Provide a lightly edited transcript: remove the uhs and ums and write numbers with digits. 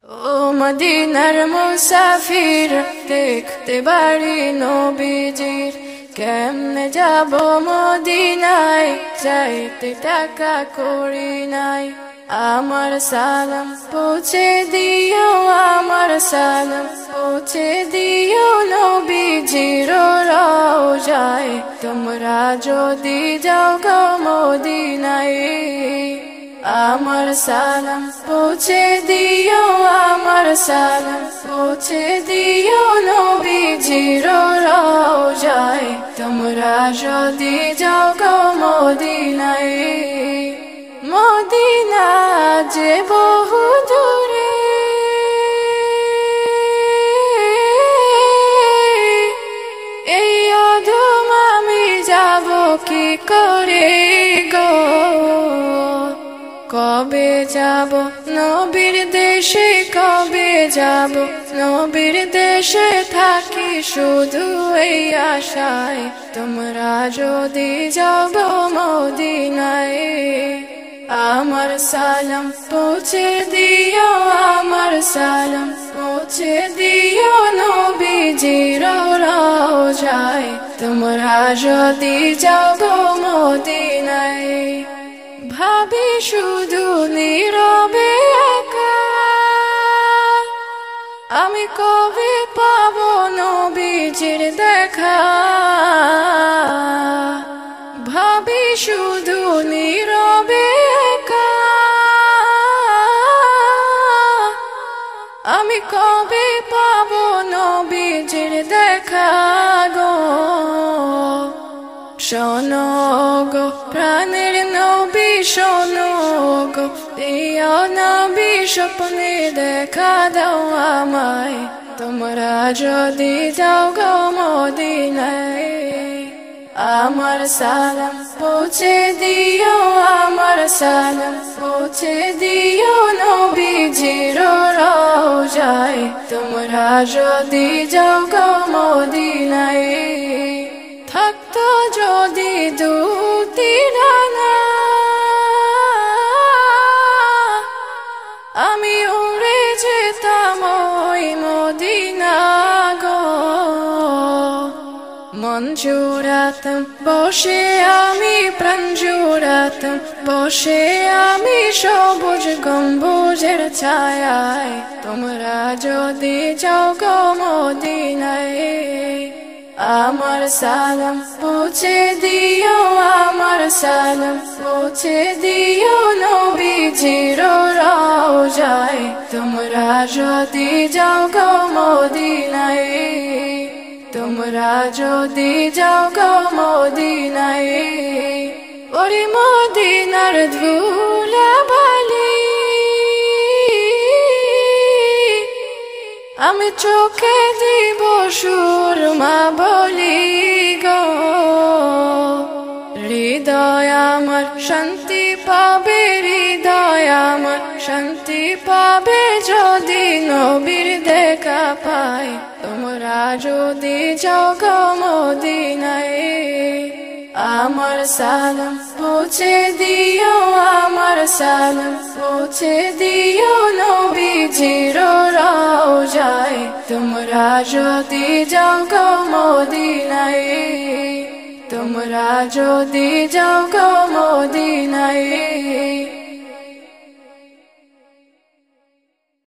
O Madinar musafir দেখতে বাড়ি নবীজির কেমনে যাব মদিনায় যাইতে টাকা করি নাই আমার সালাম পৌঁছে দিও আমার সালাম পৌঁছে দিও নবীজির রওজায় তোমরা যদি যাও গো মদিনায় আমার সালাম পৌঁছে দিও আমার সালাম পৌঁছে দিও নবীজির রওজায় তোমরা যদি যাও গো মদিনায় মদিনা যে বহু দূরে এই অধম আমি যাব কি করে গো কবে যাব নবীর দেশে কবে যাব নবীর দেশে থাকি শুধু এই আশায় তোমরা যদি যাও গো মদিনায় আমার সালাম পৌঁছে দিও আমার সালাম পৌঁছে দিও নবীজির রওজায় তোমরা যদি যাও গো মদিনায় ভাবি শুধু নীরবে একা আমি কবে পাবো নবীজির দেখা ভাবি শুধু নীরবে একা আমি কবে পাবো নবীজির দেখা গো শোনো গো প্রাণের নবী শোনো গো প্রিয় নবী স্বপ্নে দেখা দাও আমায় তোমরা যদি যাও গো মদিনায় আমার সালাম পৌঁছে দিও আমার সালাম পৌঁছে দিও নবীজির রওজায় তোমরা যদি যাও গো মদিনায় থাকতো যদি দুটি ডানা আমি উড়ে যেতাম ওই মদিনা গো মন জুড়াতাম বসে আমি প্রাণ জুড়াতাম বসে আমি সবুজ গম্বুজের ছায়ায় তোমরা যদি যাও গো মদিনায় আমার সালাম পৌঁছে দিও আমার সালাম পৌঁছে দিও নবীজির রওজায় তোমরা যদি যাও গো মদিনায় তোমরা যদি যাও গো মদিনায় ওরে মদিনার ধুলাবালি আমি চোখে দিব সুরমা বলি গো হৃদয় আমার শান্তি পাবে হৃদয় আমার শান্তি পাবে যদি নবীর দেখা পায় তোমরা যদি যাও গো মদিনায় আমার সালাম পৌঁছে দিও আমার সালাম পৌঁছে দিও নবীজির রওজায় তোমরা যদি যাও গো মদিনায় তোমরা যদি যাও গো মদিনায়।